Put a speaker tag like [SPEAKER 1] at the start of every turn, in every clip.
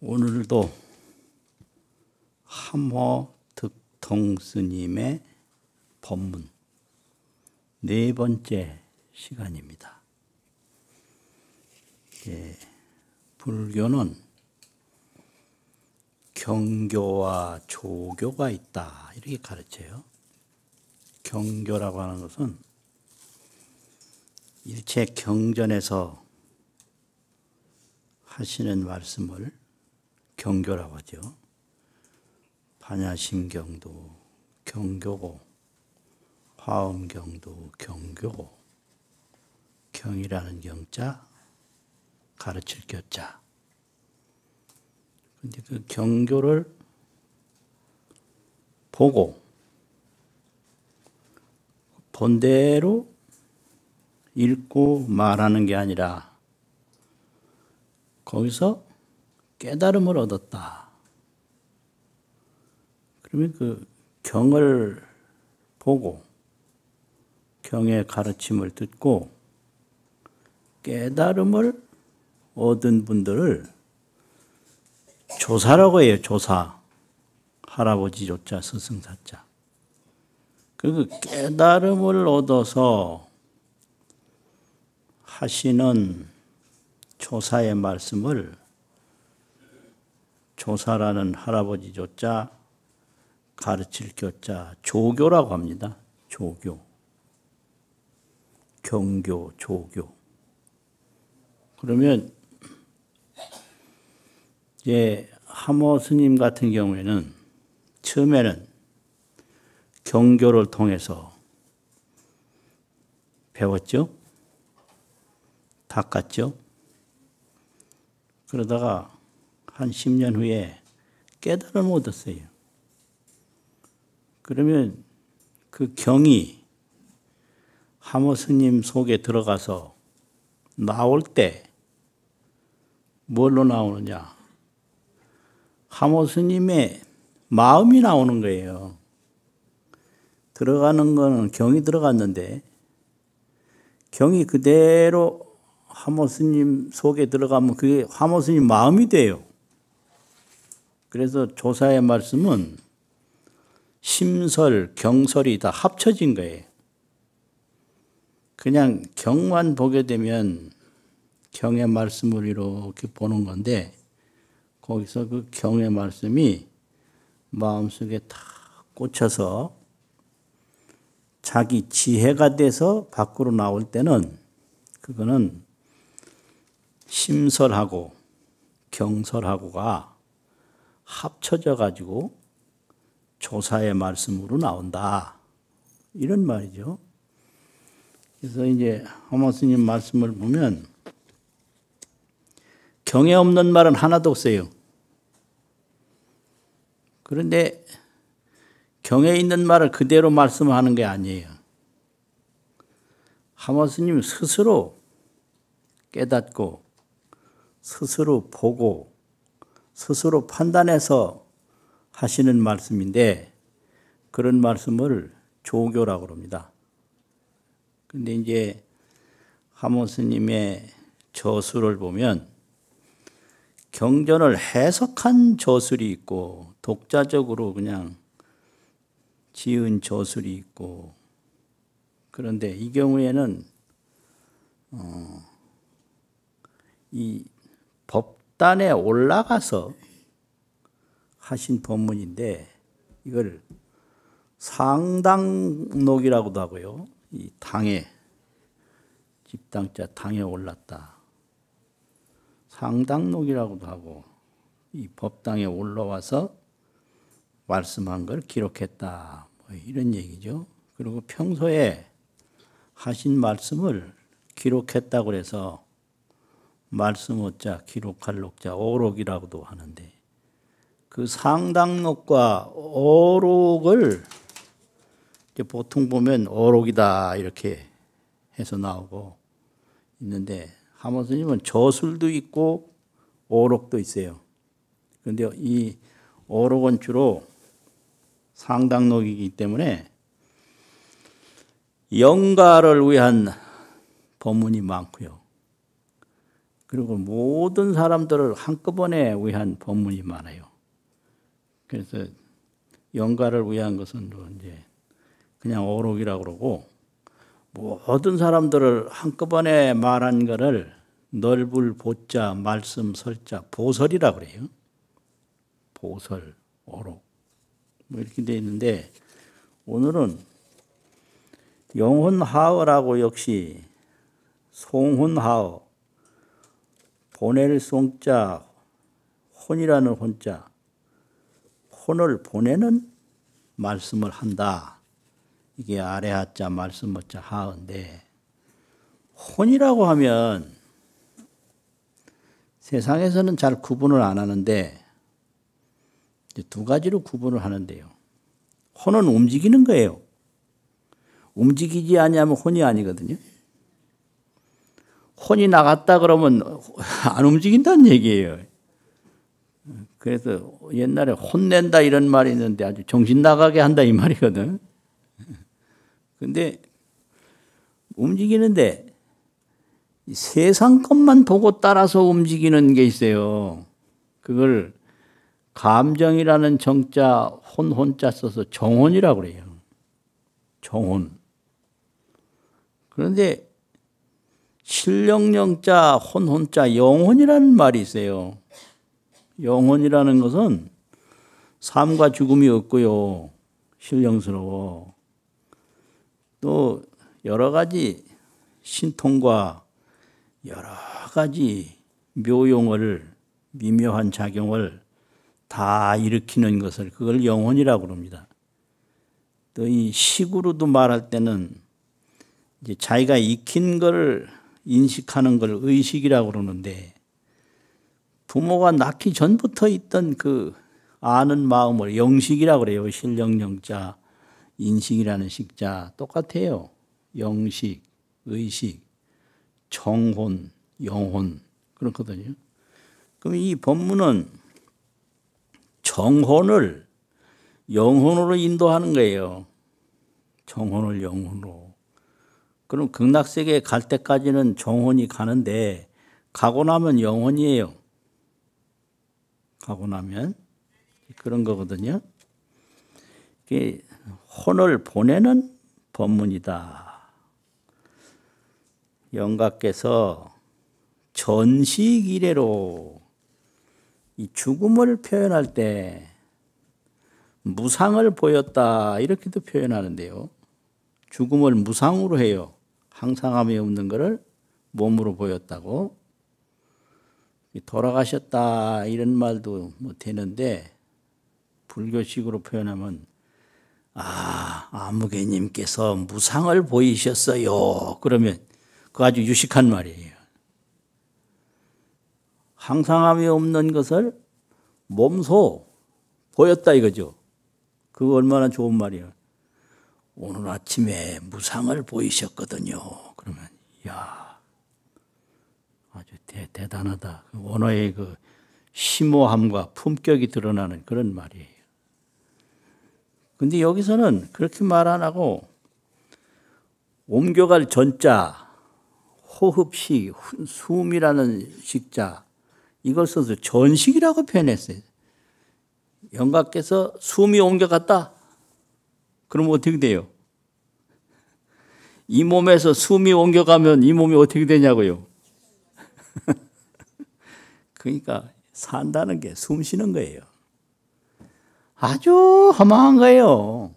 [SPEAKER 1] 오늘도 함호 득통 스님의 법문 네 번째 시간입니다. 불교는 경교와 조교가 있다 이렇게 가르쳐요. 경교라고 하는 것은 일체 경전에서 하시는 말씀을 경교라고 하죠. 반야심경도 경교고 화엄경도 경교고 경이라는 경자 가르칠 교자. 그런데 그 경교를 보고 본대로 읽고 말하는 게 아니라 거기서 깨달음을 얻었다. 그러면 그 경을 보고 경의 가르침을 듣고 깨달음을 얻은 분들을 조사라고 해요. 조사. 할아버지 조자 스승사자. 그 깨달음을 얻어서 하시는 조사의 말씀을 조사라는 할아버지 조자 가르칠 교자 조교라고 합니다. 조교. 경교, 조교. 그러면 이제 함호 스님 같은 경우에는 처음에는 경교를 통해서 배웠죠. 닦았죠. 그러다가 한 10년 후에 깨달음을 얻었어요. 그러면 그 경이 함호 스님 속에 들어가서 나올 때 뭘로 나오느냐? 함호 스님의 마음이 나오는 거예요. 들어가는 거는 경이 들어갔는데 경이 그대로 함호 스님 속에 들어가면 그게 함호 스님 마음이 돼요. 그래서 조사의 말씀은 심설, 경설이 다 합쳐진 거예요. 그냥 경만 보게 되면 경의 말씀을 이렇게 보는 건데 거기서 그 경의 말씀이 마음속에 다 꽂혀서 자기 지혜가 돼서 밖으로 나올 때는 그거는 심설하고 경설하고가 합쳐져 가지고 조사의 말씀으로 나온다. 이런 말이죠. 그래서 이제 함호 스님 말씀을 보면 경에 없는 말은 하나도 없어요. 그런데 경에 있는 말을 그대로 말씀하는 게 아니에요. 함호 스님 스스로 깨닫고 스스로 보고 스스로 판단해서 하시는 말씀인데 그런 말씀을 조교라고 합니다. 그런데 이제 함호 스님의 저술을 보면 경전을 해석한 저술이 있고 독자적으로 그냥 지은 저술이 있고 그런데 이 경우에는 이 법단에 올라가서 하신 법문인데 이걸 상당록이라고도 하고요. 이 당에 집당자 당에 올랐다. 상당록이라고도 하고 이 법당에 올라와서 말씀한 걸 기록했다. 뭐 이런 얘기죠. 그리고 평소에 하신 말씀을 기록했다고 해서 말씀어자 기록할 녹자 오록이라고도 하는데 그 상당록과 오록을 보통 보면 오록이다 이렇게 해서 나오고 있는데 함호 스님은 저술도 있고 오록도 있어요. 그런데 이 오록은 주로 상당록이기 때문에 영가를 위한 법문이 많고요. 그리고 모든 사람들을 한꺼번에 위한 법문이 많아요. 그래서 영가를 위한 것은 이제 그냥 어록이라고 그러고, 모든 사람들을 한꺼번에 말한 거를 넓을 보자, 말씀 설자, 보설이라고 그래요. 보설, 어록. 뭐 이렇게 돼 있는데, 오늘은 영혼하어라고 역시 송혼하어, 보낼 송자, 혼이라는 혼자, 혼을 보내는 말씀을 한다. 이게 아래 하자, 말씀 어자, 하어인데, 혼이라고 하면 세상에서는 잘 구분을 안 하는데 이제 두 가지로 구분을 하는데요. 혼은 움직이는 거예요. 움직이지 아니하면 혼이 아니거든요. 혼이 나갔다 그러면 안 움직인다는 얘기예요. 그래서 옛날에 혼낸다 이런 말이 있는데 아주 정신 나가게 한다 이 말이거든. 근데 움직이는데 세상 것만 보고 따라서 움직이는 게 있어요. 그걸 감정이라는 정자 혼자 써서 정혼이라고 그래요. 정혼. 그런데 신령령자 혼자 영혼이라는 말이 있어요. 영혼이라는 것은 삶과 죽음이 없고요. 신령스러워. 또 여러 가지 신통과 여러 가지 묘용을, 미묘한 작용을 다 일으키는 것을 그걸 영혼이라고 합니다. 또 이 식으로도 말할 때는 이제 자기가 익힌 것을 인식하는 걸 의식이라고 그러는데, 부모가 낳기 전부터 있던 그 아는 마음을 영식이라고 그래요. 신령령자, 인식이라는 식자 똑같아요. 영식, 의식, 정혼, 영혼 그렇거든요. 그럼 이 법문은 정혼을 영혼으로 인도하는 거예요. 정혼을 영혼으로. 그럼 극락세계에 갈 때까지는 정혼이 가는데 가고 나면 영혼이에요. 가고 나면 그런 거거든요. 이게 혼을 보내는 법문이다. 영가께서 전식 이래로 이 죽음을 표현할 때 무상을 보였다 이렇게도 표현하는데요. 죽음을 무상으로 해요. 항상함이 없는 것을 몸으로 보였다고. 돌아가셨다 이런 말도 뭐 되는데, 불교식으로 표현하면 아무개님께서 무상을 보이셨어요. 그러면 그거 아주 유식한 말이에요. 항상함이 없는 것을 몸소 보였다 이거죠. 그거 얼마나 좋은 말이에요. 오늘 아침에 무상을 보이셨거든요. 그러면 이야 아주 대단하다. 언어의 그 심오함과 품격이 드러나는 그런 말이에요. 근데 여기서는 그렇게 말 안 하고 옮겨갈 전자, 호흡식, 숨이라는 식자 이걸 써서 전식이라고 표현했어요. 영가께서 숨이 옮겨갔다. 그럼 어떻게 돼요? 이 몸에서 숨이 옮겨가면 이 몸이 어떻게 되냐고요. 그러니까 산다는 게 숨 쉬는 거예요. 아주 허망한 거예요.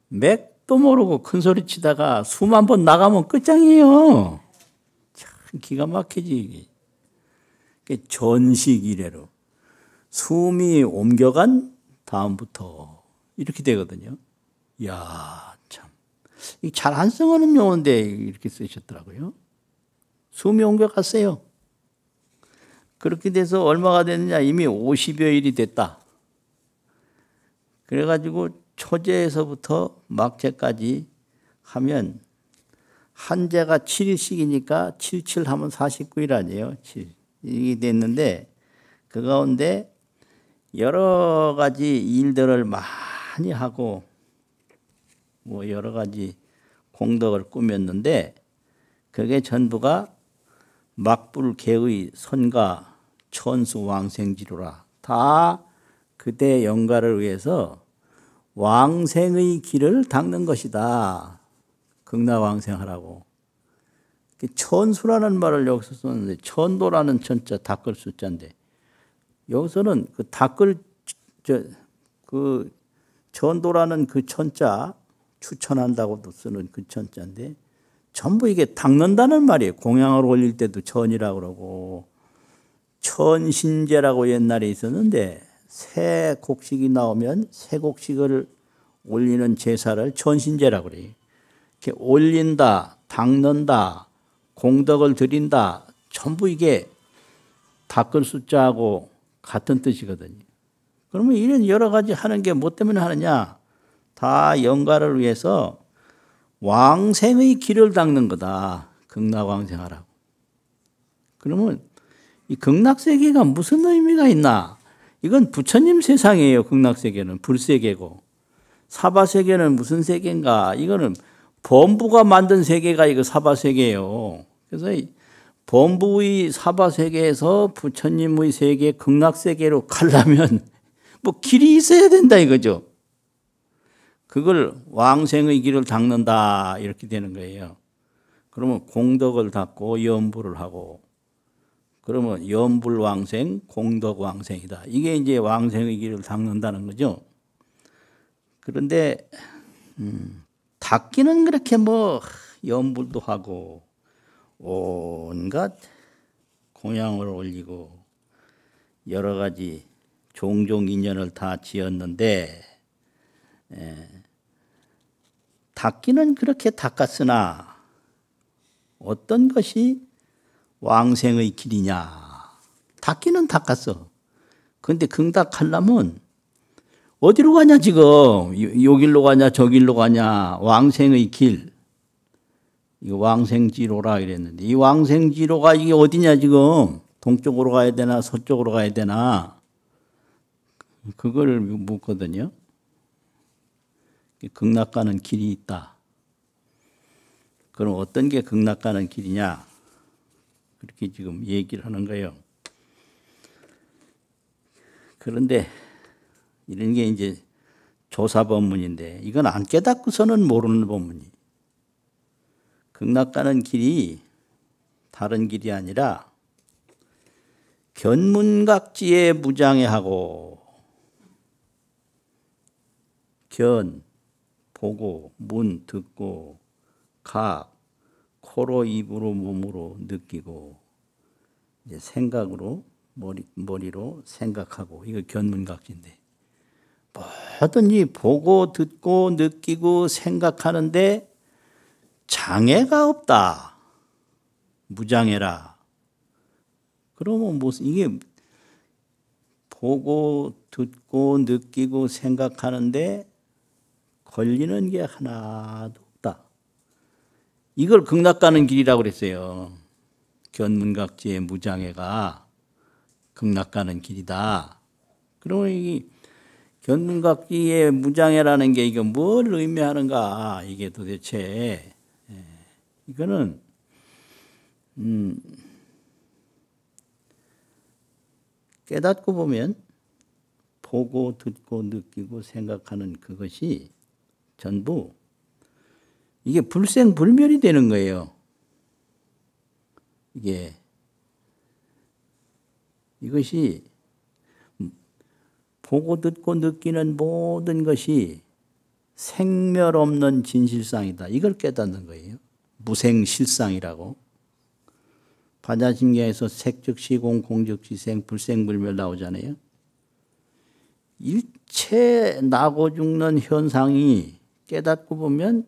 [SPEAKER 1] 맥도 모르고 큰 소리 치다가 숨 한 번 나가면 끝장이에요. 참 기가 막히지. 전식 이래로 숨이 옮겨간 다음부터 이렇게 되거든요. 이야 참 잘 안 쓰는 용어인데 이렇게 쓰셨더라고요. 숨이 옮겨갔어요. 그렇게 돼서 얼마가 됐느냐, 이미 50여일이 됐다. 그래가지고 초제에서부터 막제까지 하면 한제가 7일씩이니까 77 하면 49일 아니에요. 7. 이게 됐는데 그 가운데 여러 가지 일들을 많이 하고 뭐 여러 가지 공덕을 꾸몄는데 그게 전부가 막불개의 선가 천수 왕생지로라. 다 그대 영가를 위해서 왕생의 길을 닦는 것이다. 극락왕생하라고. 천수라는 말을 여기서 썼는데 천도라는 천자 닦을 숫자인데 여기서는 그 닦을 그 천도라는 그 천자 추천한다고도 쓰는 그 천자인데 전부 이게 닦는다는 말이에요. 공양을 올릴 때도 천이라고 그러고 천신제라고 옛날에 있었는데 새 곡식이 나오면 새 곡식을 올리는 제사를 천신제라고 그래요. 이렇게 올린다, 닦는다, 공덕을 드린다. 전부 이게 닦을 숫자하고 같은 뜻이거든요. 그러면 이런 여러 가지 하는 게 뭐 때문에 하느냐? 다 영가를 위해서 왕생의 길을 닦는 거다. 극락왕생하라고. 그러면 이 극락세계가 무슨 의미가 있나? 이건 부처님 세상이에요. 극락세계는 불세계고. 사바세계는 무슨 세계인가? 이거는 범부가 만든 세계가 이거 사바세계예요. 그래서 범부의 사바세계에서 부처님의 세계 극락세계로 가려면 뭐 길이 있어야 된다 이거죠. 그걸 왕생의 길을 닦는다 이렇게 되는 거예요. 그러면 공덕을 닦고 연부를 하고 그러면 연불왕생, 공덕왕생이다. 이게 이제 왕생의 길을 닦는다는 거죠. 그런데 닦기는 그렇게 뭐 연불도 하고 온갖 공양을 올리고 여러 가지 종종 인연을 다 지었는데 닦기는 그렇게 닦았으나 어떤 것이 왕생의 길이냐. 닦기는 닦았어. 그런데 긍닥하려면 어디로 가냐 지금. 요 길로 가냐 저 길로 가냐. 왕생의 길. 이거 왕생지로라 이랬는데 이 왕생지로가 이게 어디냐 지금. 동쪽으로 가야 되나 서쪽으로 가야 되나. 그걸 묻거든요. 극락 가는 길이 있다. 그럼 어떤 게 극락 가는 길이냐. 그렇게 지금 얘기를 하는 거예요. 그런데 이런 게 이제 조사 법문인데 이건 안 깨닫고서는 모르는 법문이. 극락 가는 길이 다른 길이 아니라 견문각지에 무장해하고 견, 보고, 문, 듣고, 각, 코로, 입으로, 몸으로 느끼고 이제 생각으로 머리로 생각하고 이거 견문각지인데 뭐든지 보고 듣고 느끼고 생각하는데 장애가 없다. 무장애라. 그러면 무슨 이게 보고 듣고 느끼고 생각하는데 걸리는 게 하나도 없다. 이걸 극락 가는 길이라고 그랬어요. 견문각지의 무장애가 극락 가는 길이다. 그러면 이 견문각지의 무장애라는 게 이게 뭘 의미하는가? 이게 도대체 이거는 깨닫고 보면 보고 듣고 느끼고 생각하는 그것이 전부 이게 불생불멸이 되는 거예요. 이것이 보고 듣고 느끼는 모든 것이 생멸 없는 진실상이다. 이걸 깨닫는 거예요. 무생실상이라고. 반야심경에서 색즉시공, 공즉시생, 불생불멸 나오잖아요. 일체 나고 죽는 현상이 깨닫고 보면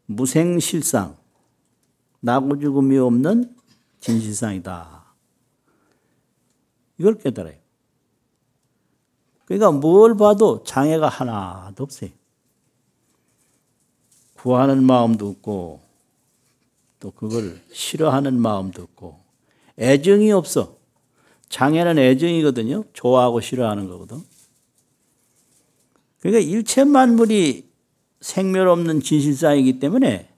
[SPEAKER 1] 무생실상, 나고 죽음이 없는 진실상이다. 이걸 깨달아요. 그러니까 뭘 봐도 장애가 하나도 없어요. 구하는 마음도 없고 또 그걸 싫어하는 마음도 없고 애정이 없어. 장애는 애정이거든요. 좋아하고 싫어하는 거거든. 그러니까 일체 만물이 생멸 없는 진실상이기 때문에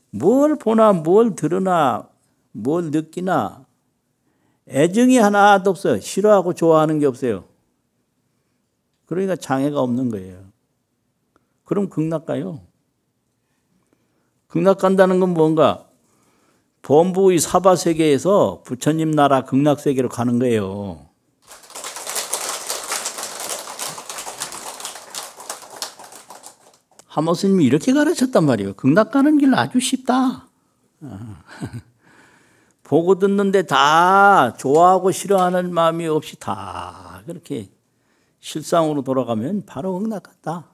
[SPEAKER 1] 뭘 보나 뭘 들으나 뭘 느끼나 애증이 하나도 없어요. 싫어하고 좋아하는 게 없어요. 그러니까 장애가 없는 거예요. 그럼 극락가요. 극락간다는 건 뭔가 범부의 사바세계에서 부처님 나라 극락세계로 가는 거예요. 하모 스님이 이렇게 가르쳤단 말이에요. 극락 가는 길 아주 쉽다. 보고 듣는데 다 좋아하고 싫어하는 마음이 없이 다 그렇게 실상으로 돌아가면 바로 극락 같다.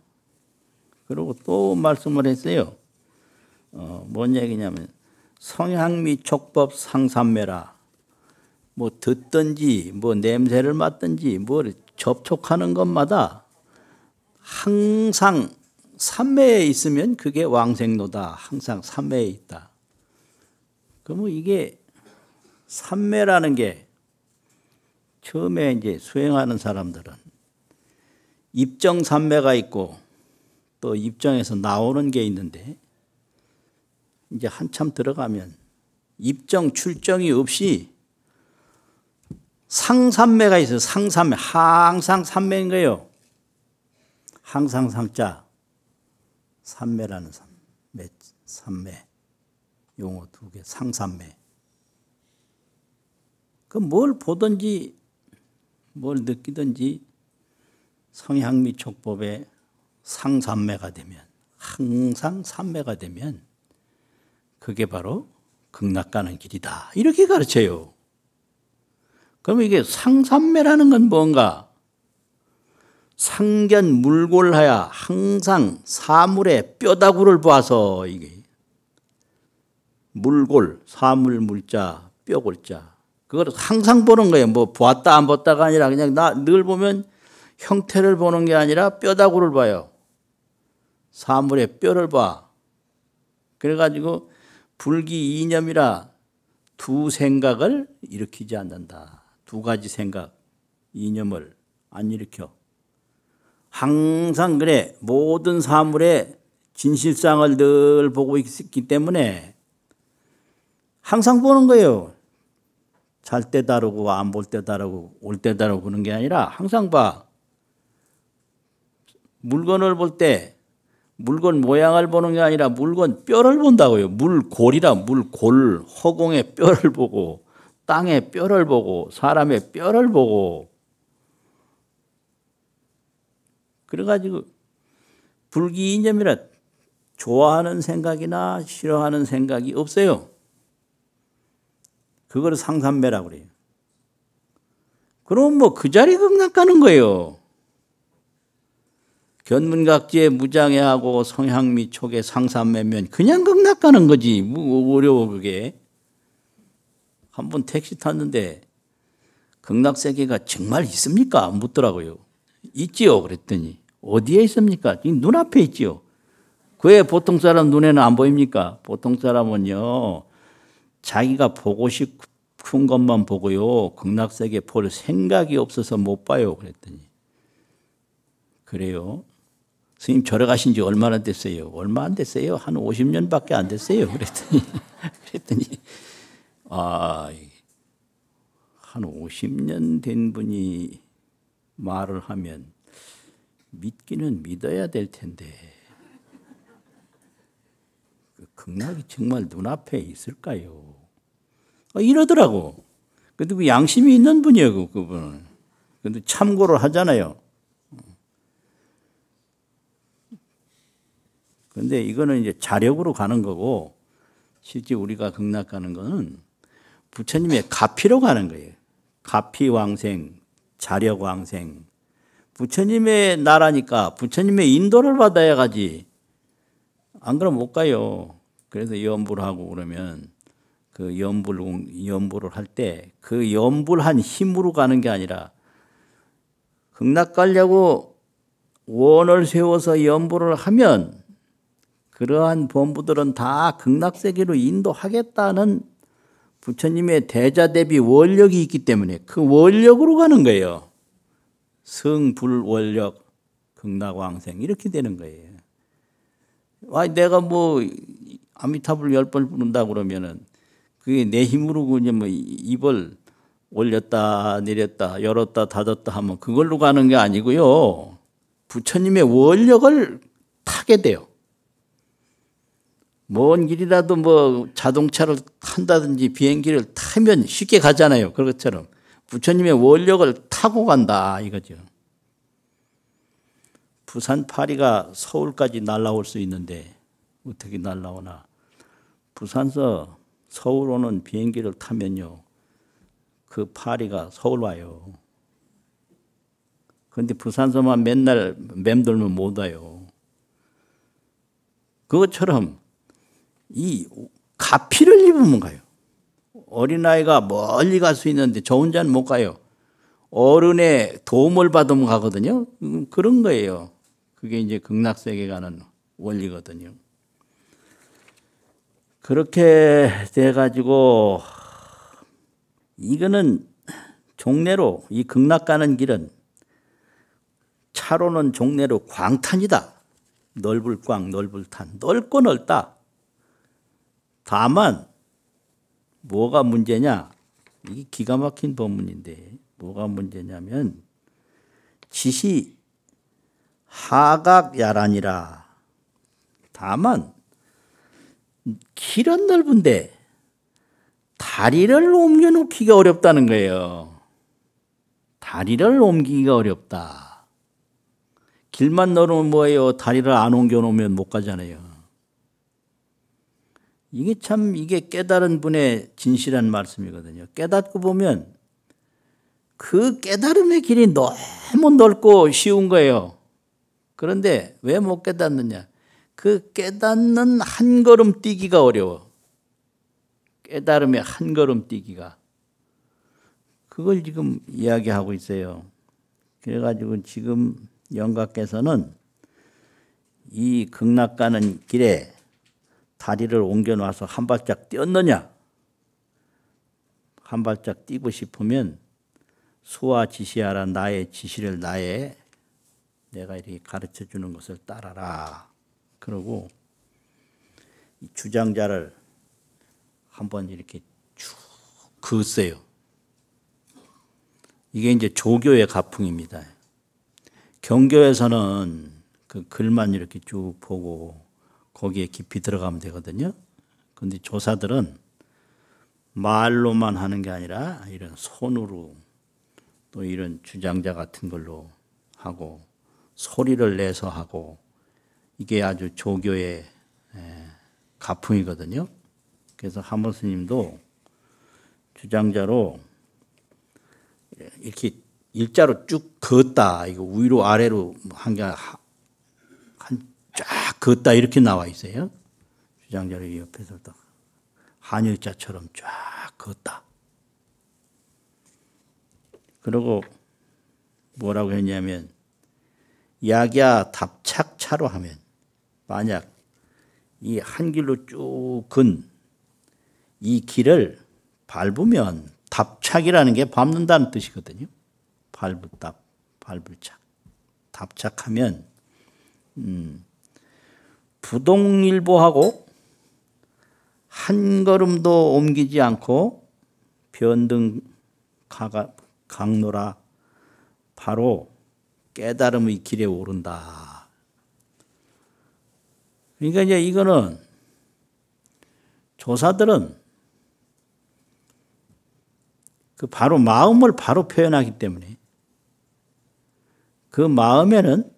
[SPEAKER 1] 그리고 또 말씀을 했어요. 뭔 얘기냐면 성향미 촉법 상삼매라. 뭐 듣든지 뭐 냄새를 맡든지 뭘 접촉하는 것마다 항상 삼매에 있으면 그게 왕생로다. 항상 삼매에 있다. 그러면 이게 삼매라는 게 처음에 이제 수행하는 사람들은 입정 삼매가 있고 또 입정에서 나오는 게 있는데 이제 한참 들어가면 입정 출정이 없이 상삼매가 있어요. 상삼매. 항상 삼매인 거예요. 항상 상자. 삼매라는 삼매. 용어 두 개. 상삼매. 그 뭘 보든지 뭘 느끼든지 성향미 촉법의 상삼매가 되면 항상 삼매가 되면 그게 바로 극락 가는 길이다. 이렇게 가르쳐요. 그러면 이게 상삼매라는 건 뭔가? 상견 물골하야 항상 사물의 뼈다구를 봐서 이게 물골, 사물 물자, 뼈골자. 그걸 항상 보는 거예요. 뭐 보았다 안 봤다가 아니라 그냥 늘 보면 형태를 보는 게 아니라 뼈다구를 봐요. 사물의 뼈를 봐. 그래가지고 불기 이념이라 두 생각을 일으키지 않는다. 두 가지 생각, 이념을 안 일으켜. 항상 그래. 모든 사물의 진실상을 늘 보고 있기 때문에 항상 보는 거예요. 잘 때 다르고 안 볼 때 다르고 올 때 다르고 그런 게 아니라 항상 봐. 물건을 볼 때 물건 모양을 보는 게 아니라 물건 뼈를 본다고요. 물골이라 물골. 허공의 뼈를 보고 땅의 뼈를 보고 사람의 뼈를 보고 그래가지고 불기이념이라 좋아하는 생각이나 싫어하는 생각이 없어요. 그걸 상삼매라고 그래요. 그럼 뭐 그 자리 극락 가는 거예요. 견문각지에 무장애하고 성향미 촉에 상삼매면 그냥 극락 가는 거지. 뭐 어려워 그게. 한번 택시 탔는데 극락세계가 정말 있습니까? 묻더라고요. 있지요. 그랬더니 어디에 있습니까? 눈앞에 있지요. 왜 보통 사람 눈에는 안 보입니까? 보통 사람은요. 자기가 보고 싶은 것만 보고요. 극락세계 볼 생각이 없어서 못 봐요. 그랬더니 그래요. 스님 절에 가신 지 얼마나 됐어요? 얼마 안 됐어요. 한 50년밖에 안 됐어요. 그랬더니 한 50년 된 분이 말을 하면 믿기는 믿어야 될 텐데 그 극락이 정말 눈앞에 있을까요? 이러더라고. 근데 그 양심이 있는 분이에요. 그분은. 근데 참고를 하잖아요. 근데 이거는 이제 자력으로 가는 거고 실제 우리가 극락 가는 거는 부처님의 가피로 가는 거예요. 가피왕생, 자력왕생. 부처님의 나라니까 부처님의 인도를 받아야 가지. 안 그러면 못 가요. 그래서 염불 하고 그러면 그 염불을 할 때 그 염불한 힘으로 가는 게 아니라 극락 가려고 원을 세워서 염불을 하면 그러한 범부들은 다 극락세계로 인도하겠다는 부처님의 대자대비 원력이 있기 때문에 그 원력으로 가는 거예요. 성불원력, 극락왕생 이렇게 되는 거예요. 내가 뭐 아미타불 10번 부른다 그러면은 그게 내 힘으로 그냥 뭐 입을 올렸다 내렸다 열었다 닫았다 하면 그걸로 가는 게 아니고요. 부처님의 원력을 타게 돼요. 먼 길이라도 뭐 자동차를 탄다든지 비행기를 타면 쉽게 가잖아요. 그것처럼 부처님의 원력을 타고 간다 이거죠. 부산 파리가 서울까지 날아올 수 있는데 어떻게 날아오나. 부산서 서울 오는 비행기를 타면요. 그 파리가 서울 와요. 그런데 부산서만 맨날 맴돌면 못 와요. 그것처럼 이 가피를 입으면 가요. 어린아이가 멀리 갈 수 있는데 저 혼자는 못 가요. 어른의 도움을 받으면 가거든요. 그런 거예요. 그게 이제 극락세계 가는 원리거든요. 그렇게 돼가지고 이거는 종래로 이 극락 가는 길은 차로는 종래로 광탄이다. 넓을 광 넓을 탄. 넓고 넓다. 다만 뭐가 문제냐? 이게 기가 막힌 법문인데 뭐가 문제냐면 지시 하각야란이라. 다만 길은 넓은데 다리를 옮겨놓기가 어렵다는 거예요. 다리를 옮기기가 어렵다. 길만 넓으면 뭐예요? 다리를 안 옮겨놓으면 못 가잖아요. 이게 참 이게 깨달은 분의 진실한 말씀이거든요. 깨닫고 보면 그 깨달음의 길이 너무 넓고 쉬운 거예요. 그런데 왜 못 깨닫느냐? 그 깨닫는 한 걸음 뛰기가 어려워. 깨달음의 한 걸음 뛰기가. 그걸 지금 이야기하고 있어요. 그래가지고 지금 영가께서는 이 극락 가는 길에 다리를 옮겨놔서 한 발짝 뛰었느냐? 한 발짝 뛰고 싶으면 수와 지시하라. 나의 지시를 내가 이렇게 가르쳐 주는 것을 따라라. 그러고 이 주장자를 한번 이렇게 쭉 그었어요. 이게 이제 조교의 가풍입니다. 경교에서는 그 글만 이렇게 쭉 보고 거기에 깊이 들어가면 되거든요. 그런데 조사들은 말로만 하는 게 아니라 이런 손으로 또 이런 주장자 같은 걸로 하고 소리를 내서 하고 이게 아주 조교의 가풍이거든요. 그래서 하모 스님도 주장자로 이렇게 일자로 쭉 걷다. 이거 위로 아래로 한 게 쫙 걷다 이렇게 나와 있어요. 주장자로 옆에서 딱 한일자처럼 쫙 걷다. 그리고 뭐라고 했냐면 약야 답착차로 하면 만약 이 한 길로 쭉 근 이 길을 밟으면 답착이라는 게 밟는다는 뜻이거든요. 밟을답, 밟을착. 답착하면 부동일보하고 한 걸음도 옮기지 않고 변등 강노라 바로 깨달음의 길에 오른다. 그러니까 이제 이거는 조사들은 그 바로 마음을 바로 표현하기 때문에 그 마음에는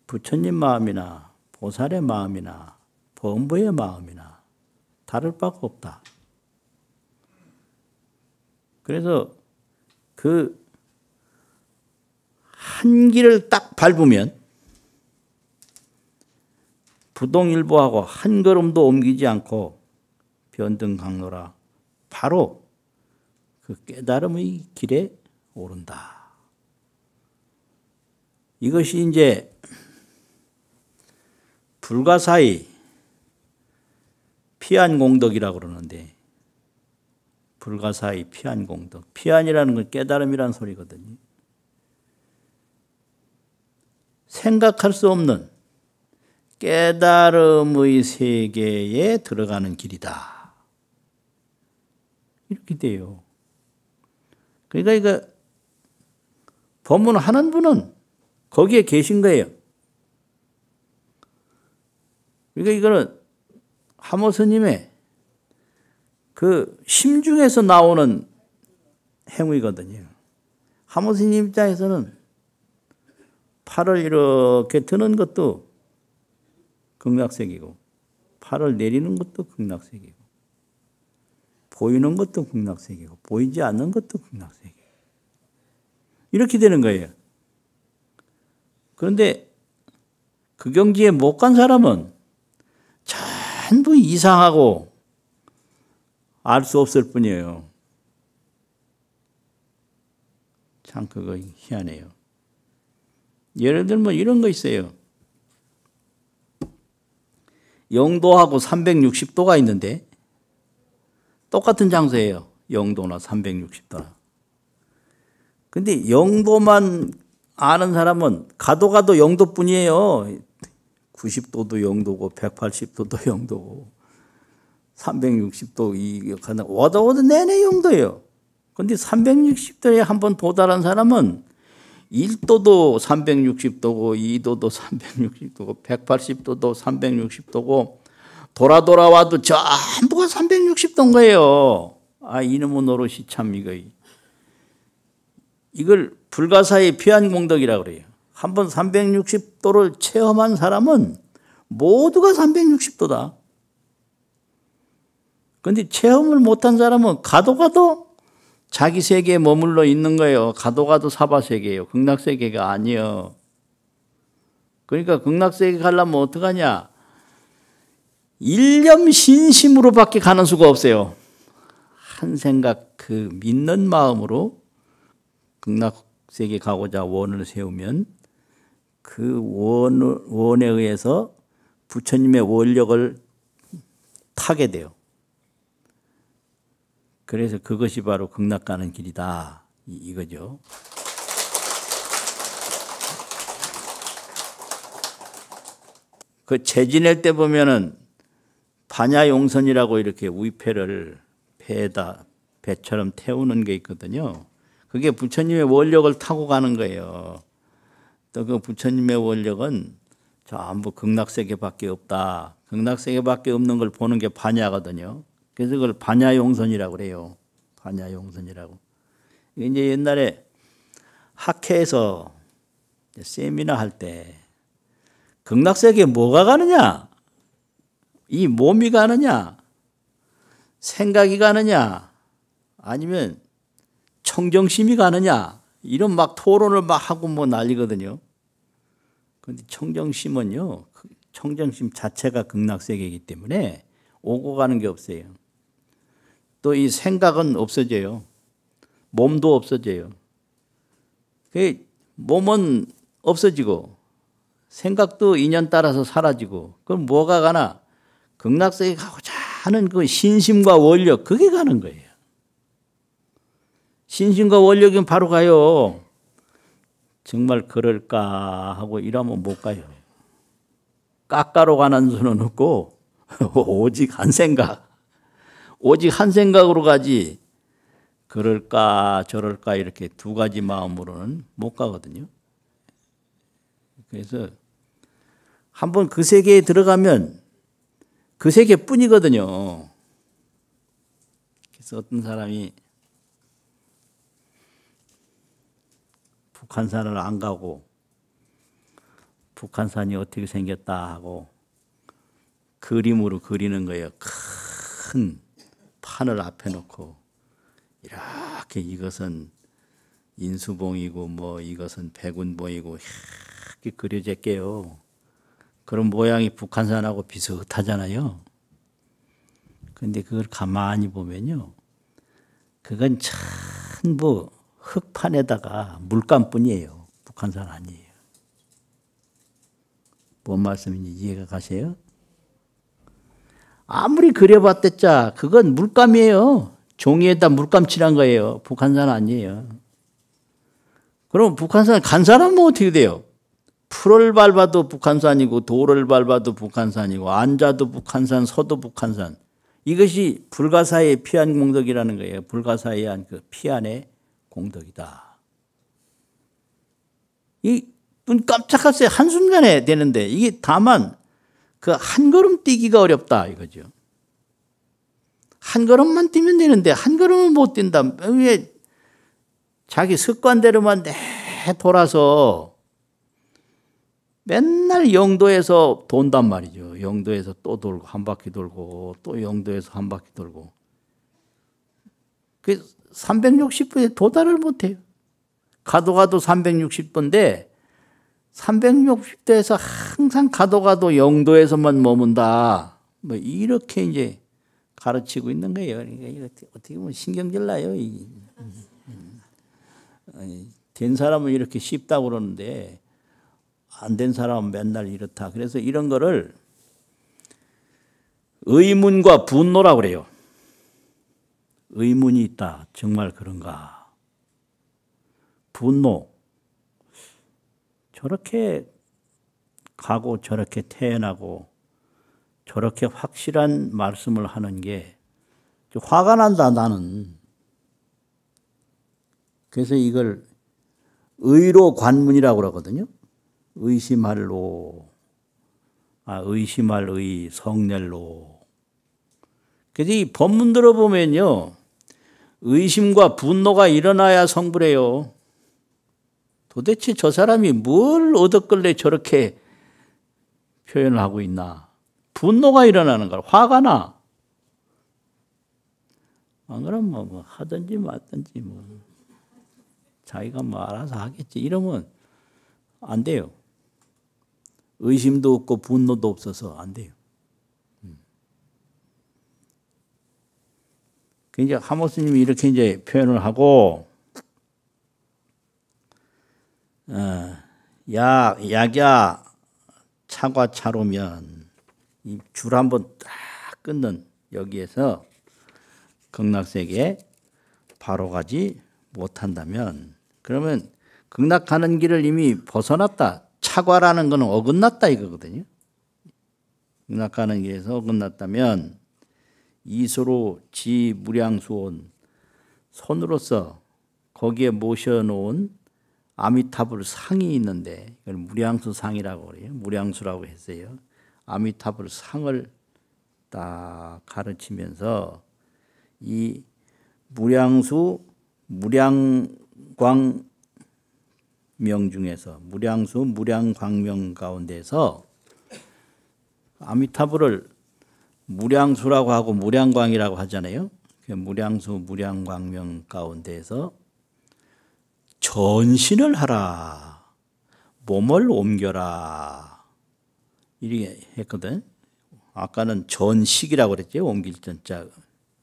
[SPEAKER 1] 부처님 마음이나 보살의 마음이나 범부의 마음이나 다를 바가 없다. 그래서 그 한 길을 딱 밟으면 부동일보하고 한 걸음도 옮기지 않고 변등강로라 바로 그 깨달음의 길에 오른다. 이것이 이제 불가사의 피안공덕이라고 그러는데 불가사의 피안공덕. 피안이라는 건 깨달음이라는 소리거든요. 생각할 수 없는 깨달음의 세계에 들어가는 길이다. 이렇게 돼요. 그러니까 이거 법문하는 분은 거기에 계신 거예요. 그러니까 이거는 하모 스님의 그 심중에서 나오는 행위거든요. 하모 스님 입장에서는 팔을 이렇게 드는 것도 극락색이고 팔을 내리는 것도 극락색이고 보이는 것도 극락색이고 보이지 않는 것도 극락색이에요. 이렇게 되는 거예요. 그런데 그 경지에 못 간 사람은 전부 이상하고 알 수 없을 뿐이에요. 참 그거 희한해요. 예를 들면 이런 거 있어요. 영도하고 360도가 있는데 똑같은 장소예요. 영도나 360도나. 근데 영도만 아는 사람은 가도 영도뿐이에요. 90도도 영도고 180도도 영도고 360도 이 와도 내내 영도예요. 근데 360도에 한번 도달한 사람은 1도도 360도고 2도도 360도고 180도도 360도고 돌아와도 전부가 360도인 거예요. 아, 이놈의 노릇이 참 이걸 불가사의 피안공덕이라고 그래요. 한번 360도를 체험한 사람은 모두가 360도다. 그런데 체험을 못한 사람은 가도 자기 세계에 머물러 있는 거예요. 가도 사바세계예요. 극락세계가 아니에요. 그러니까 극락세계 가려면 어떡하냐. 일념신심으로밖에 가는 수가 없어요. 한 생각 그 믿는 마음으로 극락세계 가고자 원을 세우면 그 원에 의해서 부처님의 원력을 타게 돼요. 그래서 그것이 바로 극락 가는 길이다. 이거죠. 그 재지낼 때 보면은 반야용선이라고 이렇게 위패를 배에다 배처럼 태우는 게 있거든요. 그게 부처님의 원력을 타고 가는 거예요. 또 그 부처님의 원력은 전부 극락세계밖에 없다. 극락세계밖에 없는 걸 보는 게 반야거든요. 그래서 그걸 반야용선이라고 그래요. 반야용선이라고. 이제 옛날에 학회에서 세미나 할 때 극락세계에 뭐가 가느냐? 이 몸이 가느냐? 생각이 가느냐? 아니면 청정심이 가느냐? 이런 막 토론을 막 하고 뭐 난리거든요. 그런데 청정심은요, 청정심 자체가 극락세계이기 때문에 오고 가는 게 없어요. 또 이 생각은 없어져요. 몸도 없어져요. 몸은 없어지고 생각도 인연 따라서 사라지고 그럼 뭐가 가나? 극락세계 가고자 하는 그 신심과 원력, 그게 가는 거예요. 신심과 원력이면 바로 가요. 정말 그럴까 하고 이러면 못 가요. 깎아로 가는 수는 없고 오직 한 생각. 오직 한 생각으로 가지 그럴까 저럴까 이렇게 두 가지 마음으로는 못 가거든요. 그래서 한번 그 세계에 들어가면 그 세계뿐이거든요. 그래서 어떤 사람이 북한산을 안 가고 북한산이 어떻게 생겼다 하고 그림으로 그리는 거예요. 큰 판을 앞에 놓고 이렇게 이것은 인수봉이고 뭐 이것은 백운봉이고 이렇게 그려졌게요. 그런 모양이 북한산하고 비슷하잖아요. 그런데 그걸 가만히 보면요. 그건 전부 흙판에다가 물감뿐이에요. 북한산 아니에요. 뭔 말씀인지 이해가 가세요? 아무리 그려봤댔자 그건 물감이에요. 종이에다 물감 칠한 거예요. 북한산 아니에요. 그럼 북한산 간 사람은 어떻게 돼요? 풀을 밟아도 북한산이고 돌을 밟아도 북한산이고 앉아도 북한산, 서도 북한산. 이것이 불가사의 피한 공덕이라는 거예요. 불가사의한 그 피한의 공덕이다. 이 눈 깜짝하세요. 한순간에 되는데 이게 다만 그 한 걸음 뛰기가 어렵다 이거죠. 한 걸음만 뛰면 되는데 한 걸음은 못 뛴다. 왜 자기 습관대로만 돌아서 맨날 영도에서 돈단 말이죠. 영도에서 또 돌고 한 바퀴 돌고 또 영도에서 한 바퀴 돌고. 그 360분에 도달을 못해요. 가도 360도인데 360도에서 항상 가도 영도에서만 머문다. 뭐 이렇게 이제 가르치고 있는 거예요. 그러니까 어떻게 보면 신경질 나요. 된 사람은 이렇게 쉽다고 그러는데 안 된 사람은 맨날 이렇다. 그래서 이런 거를 의문과 분노라고 그래요. 의문이 있다. 정말 그런가? 분노. 저렇게 가고 저렇게 태어나고 저렇게 확실한 말씀을 하는 게 화가 난다 나는. 그래서 이걸 의로 관문이라고 그러거든요. 의심할로, 의심할 의, 성낼로. 그래서 이 법문 들어보면요, 의심과 분노가 일어나야 성불해요. 도대체 저 사람이 뭘 얻었길래 저렇게 표현을 하고 있나? 분노가 일어나는 거야. 화가 나. 안 그러면 뭐 하든지 말든지 뭐 자기가 뭐 알아서 하겠지. 이러면 안 돼요. 의심도 없고 분노도 없어서 안 돼요. 이제 하모스님이 이렇게 이제 표현을 하고, 약야 차과 차로면 이 줄 한번 딱 끊는 여기에서 극락세계에 바로 가지 못한다면, 그러면 극락하는 길을 이미 벗어났다. 차과라는 것은 어긋났다 이거거든요. 극락하는 길에서 어긋났다면 이소로 지 무량수온 손으로서 거기에 모셔놓은 아미타불 상이 있는데 이걸 무량수 상이라고 그래요. 무량수라고 했어요. 아미타불 상을 딱 가르치면서 이 무량수 무량광명 중에서 무량수 무량광명 가운데서 아미타불을 무량수라고 하고 무량광이라고 하잖아요. 무량수 무량광명 가운데에서 전신을 하라, 몸을 옮겨라 이렇게 했거든. 아까는 전식이라고 그랬죠. 옮길 전자,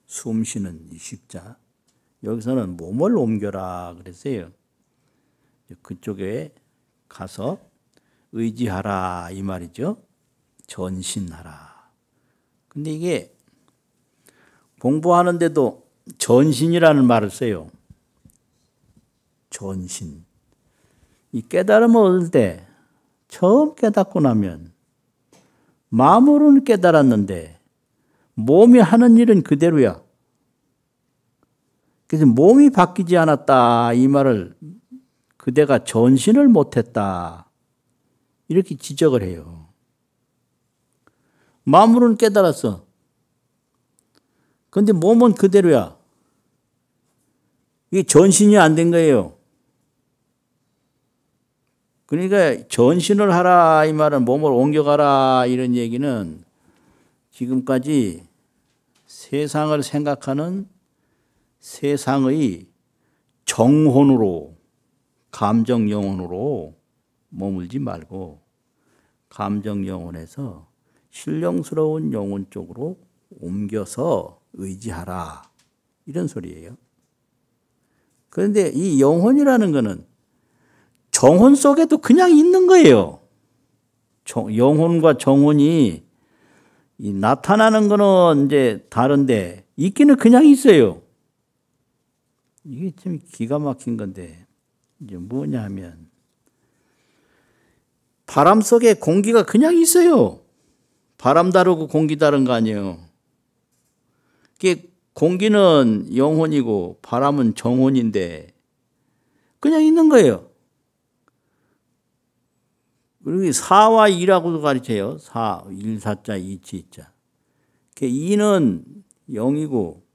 [SPEAKER 1] 숨 쉬는 식자. 여기서는 몸을 옮겨라 그랬어요. 그쪽에 가서 의지하라 이 말이죠. 전신하라. 근데 이게 공부하는데도 전신이라는 말을 써요. 전신. 이 깨달음을 얻을 때 처음 깨닫고 나면 마음으로는 깨달았는데 몸이 하는 일은 그대로야. 그래서 몸이 바뀌지 않았다 이 말을 그대가 전신을 못했다 이렇게 지적을 해요. 마음으로는 깨달았어. 그런데 몸은 그대로야. 이게 전신이 안 된 거예요. 그러니까 전신을 하라 이 말은 몸을 옮겨가라 이런 얘기는 지금까지 세상을 생각하는 세상의 정혼으로 감정 영혼으로 머물지 말고 감정 영혼에서 신령스러운 영혼 쪽으로 옮겨서 의지하라 이런 소리예요. 그런데 이 영혼이라는 것은 정혼 속에도 그냥 있는 거예요. 영혼과 정혼이 나타나는 거는 이제 다른데 있기는 그냥 있어요. 이게 참 기가 막힌 건데 이제 뭐냐 하면 바람 속에 공기가 그냥 있어요. 바람 다르고 공기 다른 거 아니에요. 공기는 영혼이고 바람은 정혼인데 그냥 있는 거예요. 그리고 사와 이라고도 가르쳐요. 사, 일사자, 이치자. 이는 영이고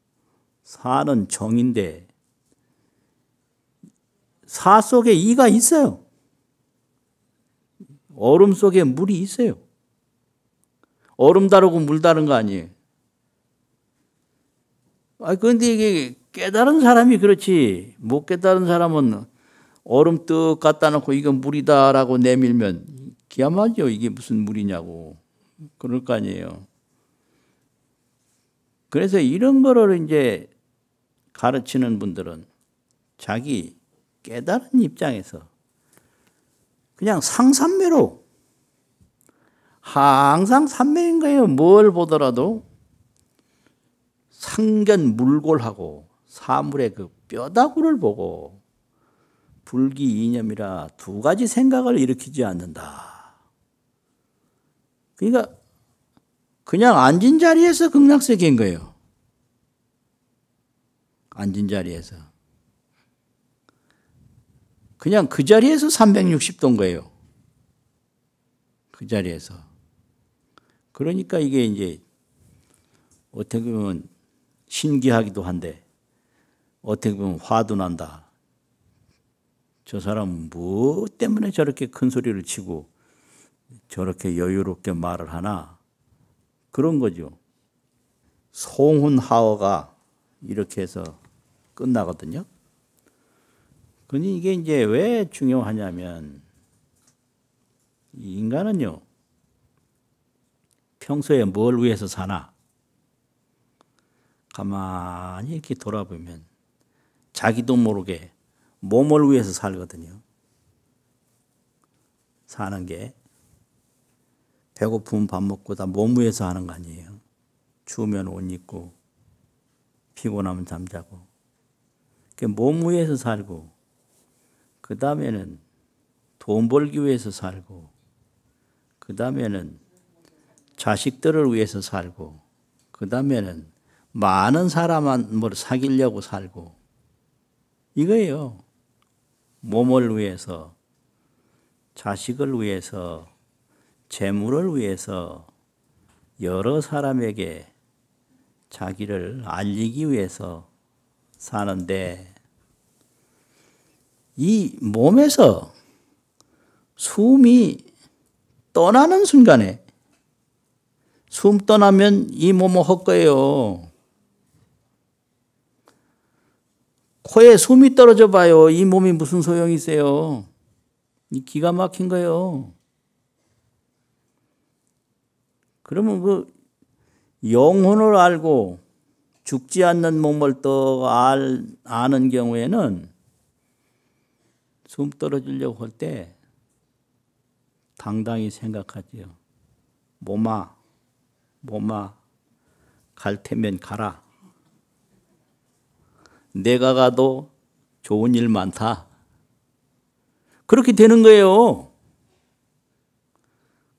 [SPEAKER 1] 사는 정인데 사 속에 이가 있어요. 얼음 속에 물이 있어요. 얼음 다르고 물 다른 거 아니에요. 그런데 이게 깨달은 사람이 그렇지, 못 깨달은 사람은 얼음 떡 갖다 놓고 이건 물이다라고 내밀면 기야말이죠. 이게 무슨 물이냐고 그럴 거 아니에요. 그래서 이런 거를 이제 가르치는 분들은 자기 깨달은 입장에서 그냥 상삼매로 항상 삼매인 거예요. 뭘 보더라도 상견물골하고 사물의 그 뼈다구를 보고 불기 이념이라 두 가지 생각을 일으키지 않는다. 그러니까 그냥 앉은 자리에서 극락세계인 거예요. 앉은 자리에서. 그냥 그 자리에서 360도인 거예요. 그 자리에서. 그러니까 이게 이제 어떻게 보면 신기하기도 한데 어떻게 보면 화도 난다. 저 사람은 뭐 때문에 저렇게 큰 소리를 치고 저렇게 여유롭게 말을 하나. 그런 거죠. 송훈하어가 이렇게 해서 끝나거든요. 그러니 이게 이제 왜 중요하냐면 이 인간은요, 평소에 뭘 위해서 사나? 가만히 이렇게 돌아보면 자기도 모르게 몸을 위해서 살거든요. 사는 게 배고프면 밥 먹고 다 몸 위해서 하는 거 아니에요. 추우면 옷 입고 피곤하면 잠자고 몸 위해서 살고 그 다음에는 돈 벌기 위해서 살고 그 다음에는 자식들을 위해서 살고 그 다음에는 많은 사람을 사귀려고 살고 이거예요. 몸을 위해서, 자식을 위해서, 재물을 위해서 여러 사람에게 자기를 알리기 위해서 사는데 이 몸에서 숨이 떠나는 순간에 숨 떠나면 이 몸은 헛거예요. 코에 숨이 떨어져 봐요. 이 몸이 무슨 소용이 있어요. 이 기가 막힌 거예요. 그러면 그 영혼을 알고 죽지 않는 몸을 또 아는 경우에는 숨 떨어지려고 할 때 당당히 생각하지요. 몸아, 갈 테면 가라. 내가 가도 좋은 일 많다. 그렇게 되는 거예요.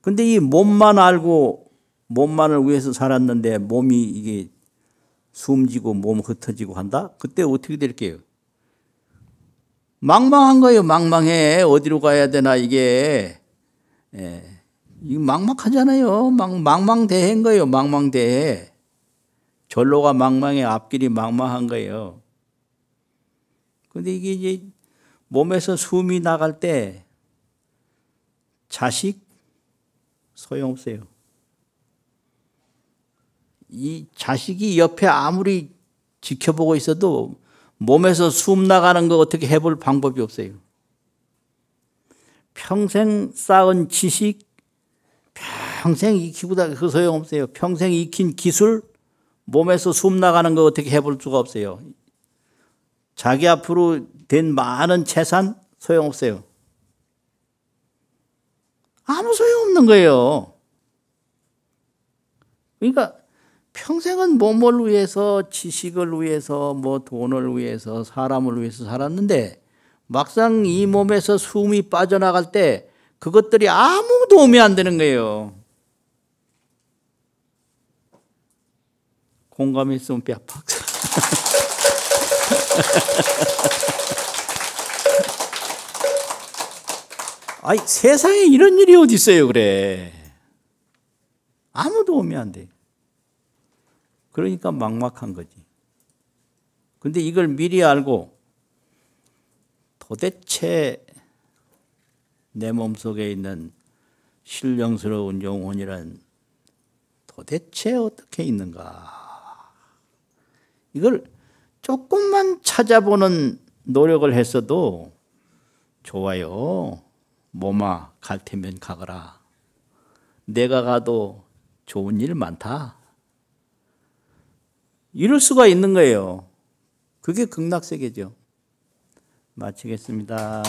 [SPEAKER 1] 근데 이 몸만 알고 몸만을 위해서 살았는데 몸이 이게 숨지고 몸 흩어지고 한다? 그때 어떻게 될게요? 망망한 거예요. 망망해. 어디로 가야 되나 이게. 이게 막막하잖아요. 망망대해인 거예요. 망망대해. 전로가 망망해. 앞길이 망망한 거예요. 근데 이게 이제 몸에서 숨이 나갈 때 자식 소용없어요. 이 자식이 옆에 아무리 지켜보고 있어도 몸에서 숨 나가는 거 어떻게 해볼 방법이 없어요. 평생 쌓은 지식, 평생 익히고 다 그 소용없어요. 평생 익힌 기술, 몸에서 숨 나가는 거 어떻게 해볼 수가 없어요. 자기 앞으로 된 많은 재산 소용없어요. 아무 소용없는 거예요. 그러니까 평생은 몸을 위해서, 지식을 위해서, 뭐 돈을 위해서, 사람을 위해서 살았는데 막상 이 몸에서 숨이 빠져나갈 때 그것들이 아무 도움이 안 되는 거예요. 공감했으면 뺨 박수. 아이, 세상에 이런 일이 어디 있어요, 그래. 아무도 오면 안 돼. 그러니까 막막한 거지. 근데 이걸 미리 알고 도대체 내 몸속에 있는 신령스러운 영혼이란 도대체 어떻게 있는가. 이걸 조금만 찾아보는 노력을 했어도 좋아요. 몸아, 갈 테면 가거라. 내가 가도 좋은 일 많다. 이럴 수가 있는 거예요. 그게 극락세계죠. 마치겠습니다.